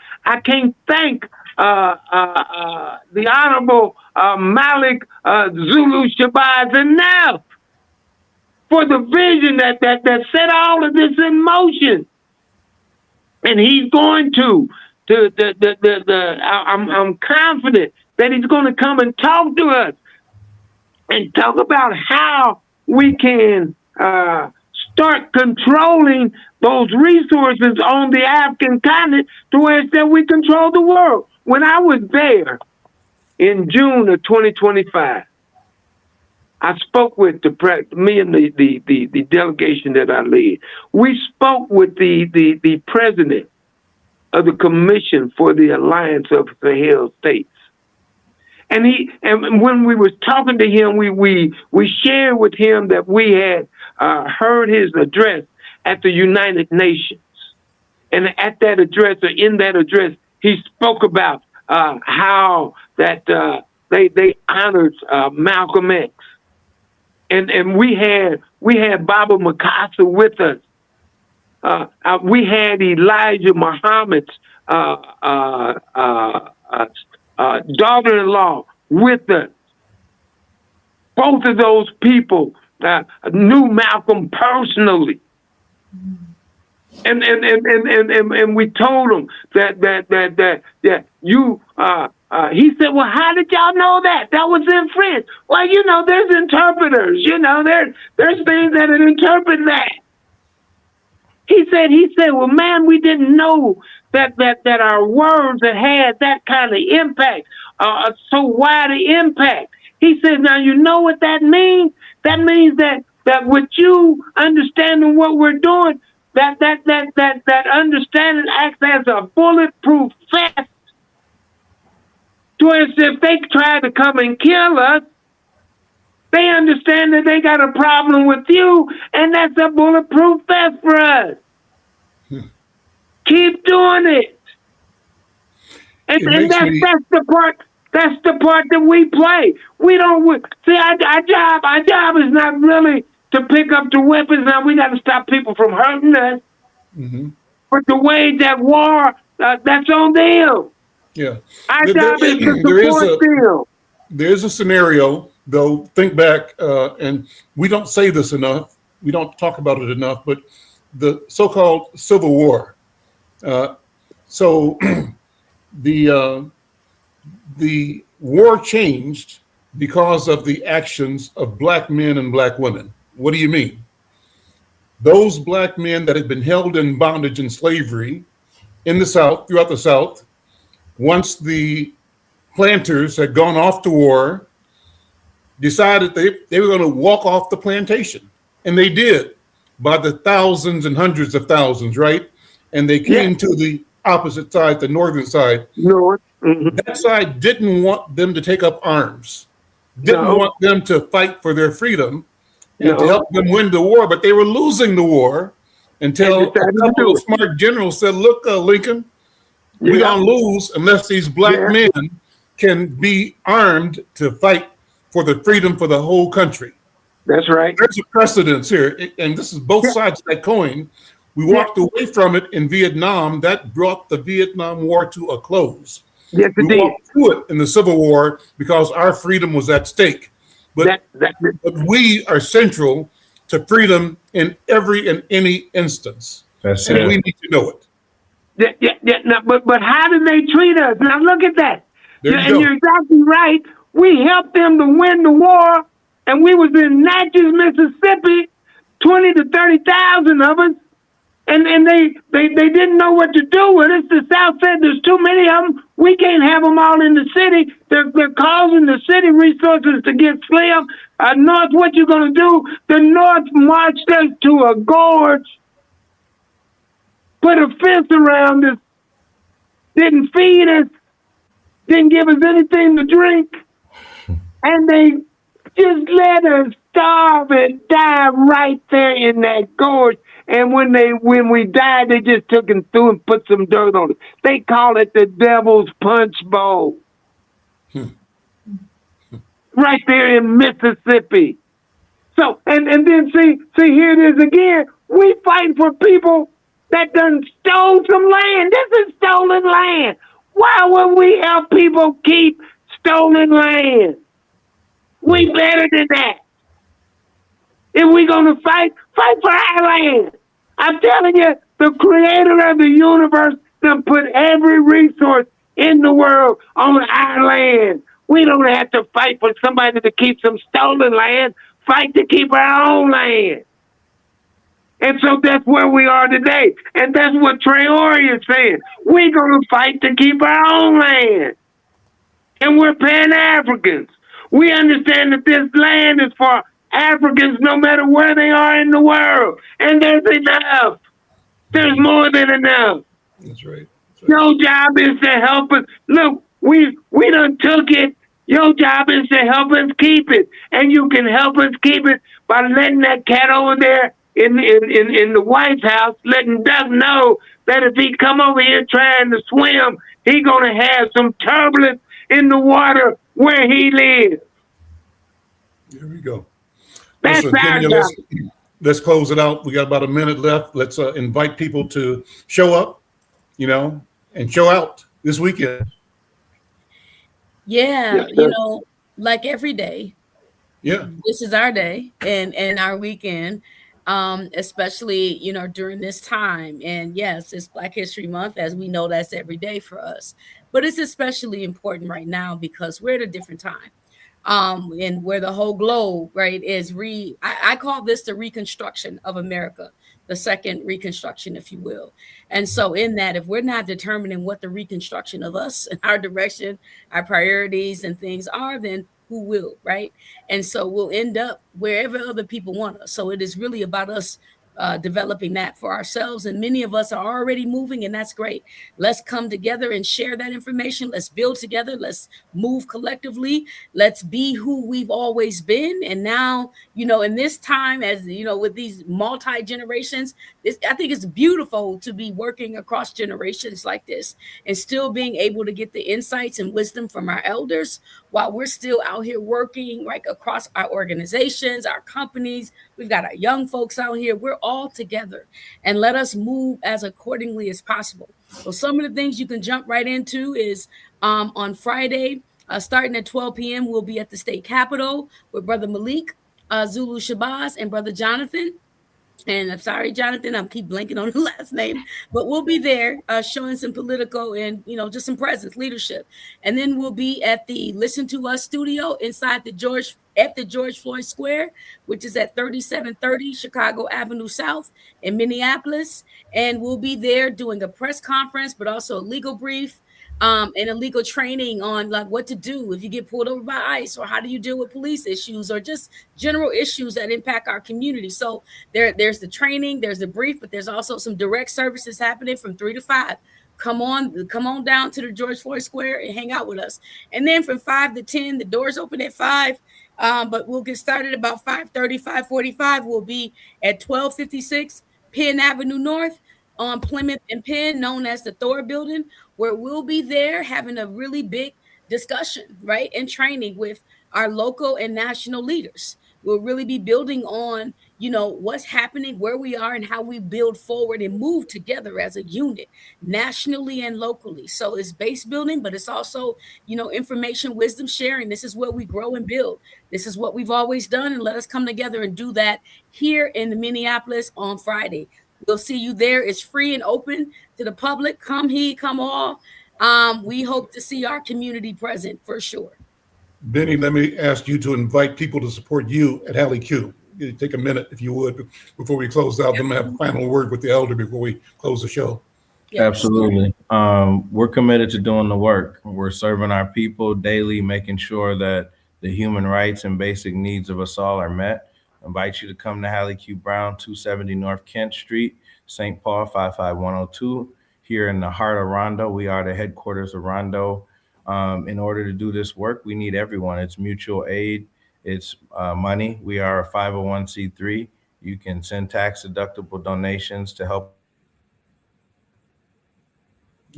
thank the Honorable Malik Zulu Shabazz enough for the vision that set all of this in motion. And he's going to I'm confident that he's going to come and talk to us and talk about how we can start controlling those resources on the African continent to where it's that we control the world. When I was there in June of 2025, I spoke with me and the delegation that I led. We spoke with the president of the Commission for the Alliance of Sahel States. And when we was talking to him, we shared with him that we had heard his address at the United Nations. And at that address, or in that address, he spoke about how that they honored Malcolm X. And we had Baba Mukasa with us. We had Elijah Muhammad's daughter-in-law with us. Both of those people knew Malcolm personally. And we told him that you he said, well, how did y'all know that? That was in French. Well, there's interpreters, there's things that interpret that. He said, well, man, we didn't know that our words had that kind of impact, so wide an impact. He said, now you know what that means? That means that with you understanding what we're doing, that understanding acts as a bulletproof vest. So if they try to come and kill us, they understand that they got a problem with you, and that's a bulletproof vest for us. Keep doing it. And that's the part. That's the part that we play. We don't see our job is not really to pick up the weapons. Now we got to stop people from hurting us. Mm-hmm. But to wage that war, that's on them. Yeah. Our job is to support them. There's a scenario, though. Think back, and we don't say this enough. We don't talk about it enough. But the so-called Civil War. So the war changed because of the actions of black men and black women. What do you mean? Those black men that had been held in bondage and slavery in the South, throughout the South, once the planters had gone off to war, decided they were going to walk off the plantation. And they did, by the thousands and hundreds of thousands, right? And they came to the opposite side, the northern side. North. Mm-hmm. That side didn't want them to take up arms, didn't want them to fight for their freedom and to help them win the war, but they were losing the war until a couple of smart generals said, look, Lincoln, we're going to lose unless these black men can be armed to fight for the freedom for the whole country. That's right. There's a precedence here, and this is both sides of that coin. We walked away from it in Vietnam. That brought the Vietnam War to a close. Yes, it We did. walked through it in the Civil War because our freedom was at stake. But That we are central to freedom in every and any instance. That's And we it. need to know it. no, but how did they treat us? Now look at that. There you And go. you're exactly right. We helped them to win the war, and we was in Natchez, Mississippi, 20 to 30,000 of us, and they didn't know what to do with us. The South said there's too many of them. We can't have them all in the city. They're causing the city resources to get slim. North, what you gonna do? The North marched us to a gorge, put a fence around us, didn't feed us, didn't give us anything to drink, and they just let us starve and die right there in that gorge. And when we died, they just took and threw and put some dirt on it. They call it the Devil's Punch Bowl. Right there in Mississippi. So and then see here it is again. We fighting for people that done stole some land. This is stolen land. Why would we help people keep stolen land? We better than that. If we're gonna fight for our land. I'm telling you, the creator of the universe done put every resource in the world on our land. We don't have to fight for somebody to keep some stolen land. Fight to keep our own land. And so that's where we are today. And that's what Traore is saying. We're going to fight to keep our own land. And we're Pan-Africans. We understand that this land is for Africans no matter where they are in the world. And there's enough. There's more than enough. That's right. Your job is to help us. Look, we done took it. Your job is to help us keep it. And you can help us keep it by letting that cat over there in the White House, letting Doug know that if he come over here trying to swim, he gonna have some turbulence in the water where he lives. There we go. That's Listen, our Kenya, job. let's close it out. We got about a minute left. Let's invite people to show up, and show out this weekend. Yeah, Yes, sir. like every day, Yeah. this is our day and our weekend, especially during this time. And yes, it's Black History Month, as we know. That's every day for us, but it's especially important right now because we're at a different time, and where the whole globe, right, is I call this the reconstruction of America, the second reconstruction, if you will. And so in that, if we're not determining what the reconstruction of us and our direction, our priorities and things are, then who will, right? And so we'll end up wherever other people want us. So it is really about us developing that for ourselves. And many of us are already moving, and that's great. Let's come together and share that information. Let's build together. Let's move collectively. Let's be who we've always been. And now, in this time, as with these multi-generations, I think it's beautiful to be working across generations like this and still being able to get the insights and wisdom from our elders while we're still out here working right across our organizations, our companies. We've got our young folks out here. We're all together, and let us move as accordingly as possible. So some of the things you can jump right into is on Friday, starting at 12 p.m., we'll be at the state capitol with Brother Malik, Zulu Shabazz, and Brother Jonathan. And I'm sorry, Jonathan, I'm keep blanking on the last name, but we'll be there showing some political and, just some presence, leadership. And then we'll be at the Listen to Us studio inside the George Floyd Square, which is at 3730 Chicago Avenue South in Minneapolis. And we'll be there doing a press conference, but also a legal brief, and a legal training on like what to do if you get pulled over by ICE, or how do you deal with police issues, or just general issues that impact our community. So there's the training, there's the brief, but there's also some direct services happening from 3 to 5. Come on down to the George Floyd Square and hang out with us. And then from 5 to 10, the doors open at 5. But we'll get started about 5:30, 5:45. We'll be at 1256 Penn Avenue North on Plymouth and Penn, known as the Thor Building, where we'll be there having a really big discussion, right, and training with our local and national leaders. we'll really be building on, you know, what's happening, where we are, and how we build forward and move together as a unit, nationally and locally. So it's base building, but it's also, you know, information, wisdom sharing. This is where we grow and build. This is what we've always done, and let us come together and do that here in Minneapolis on Friday. We'll see you there. It's free and open to the public. Come he, come all. We hope to see our community present for sure. Benny, let me ask you to invite people to support you at Hallie Q. Take a minute, if you would, before we close out. Then we'll have a final word with the elder before we close the show. Yeah. Absolutely. We're committed to doing the work. We're serving our people daily, making sure that the human rights and basic needs of us all are met. I invite you to come to Hallie Q. Brown, 270 North Kent Street, St. Paul, 55102. Here in the heart of Rondo. We are the headquarters of Rondo. In order to do this work, we need everyone. It's mutual aid. It's money. We are a 501c3. You can send tax deductible donations to help.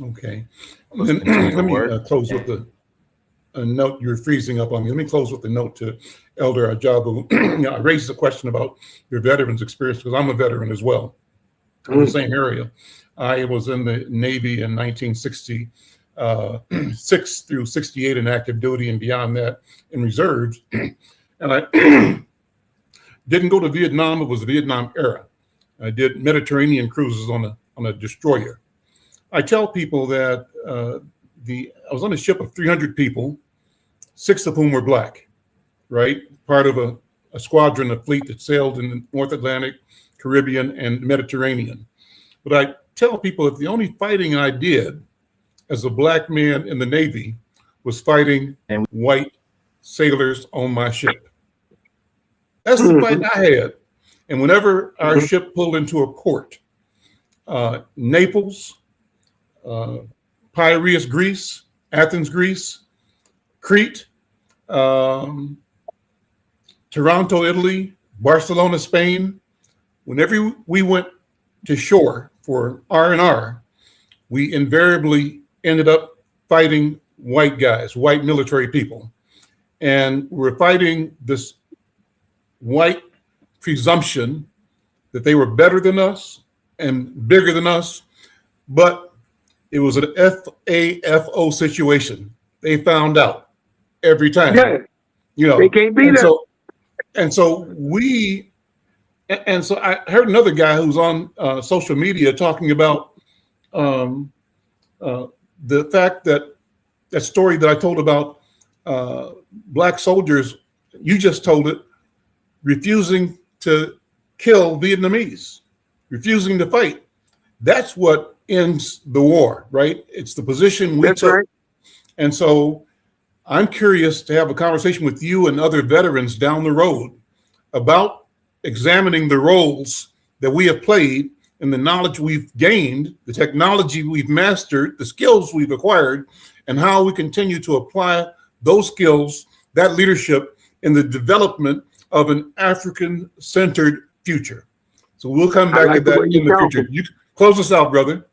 Okay. Let me close with a note. You're freezing up on me. Let me close with a note to Elder Ajabu. I raised the question about your veterans experience because I'm a veteran as well, in the same area. I was in the Navy in 1966 through 68 in active duty, and beyond that in reserves. And I didn't go to Vietnam. It was the Vietnam era. I did Mediterranean cruises on a destroyer. I tell people that I was on a ship of 300 people, 6 of whom were black, right? Part of a squadron, a fleet that sailed in the North Atlantic, Caribbean, and Mediterranean. But I tell people that the only fighting I did as a black man in the Navy was fighting white sailors on my ship. That's the fight I had. And whenever our ship pulled into a port, Naples, Piraeus, Greece, Athens, Greece, Crete, Toronto, Italy, Barcelona, Spain, whenever we went to shore for R&R, we invariably ended up fighting white guys, white military people. And we're fighting this white presumption that they were better than us and bigger than us, but it was an FAFO situation. They found out every time. Yeah. You know, They can't be there. And so I heard another guy who's on social media talking about the fact that story that I told about black soldiers, you just told it, refusing to kill Vietnamese, refusing to fight. That's what ends the war, right? It's the position we took. Right. And so I'm curious to have a conversation with you and other veterans down the road about examining the roles that we have played and the knowledge we've gained, the technology we've mastered, the skills we've acquired, and how we continue to apply those skills, that leadership, in the development of an African-centered future. So we'll come back to that in the future. You close us out, brother.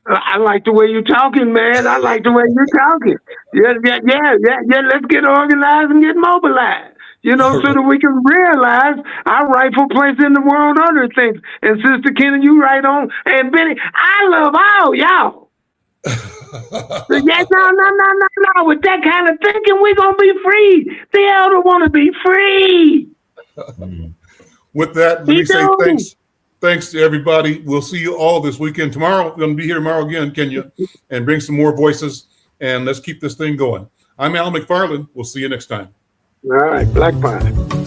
I like the way you're talking, man. I like the way you're talking. Yeah. Let's get organized and get mobilized. You know, so that we can realize our rightful place in the world, other things. And Sister Kenny, you right on. And Benny, I love all y'all. Yeah, no. With that kind of thinking, we're going to be free. The elder want to be free. With that, let me say thanks. Thanks to everybody. We'll see you all this weekend. Tomorrow, we're going to be here tomorrow again, Kenya, and bring some more voices. And let's keep this thing going. I'm Al McFarland. We'll see you next time. All right, Black Pine.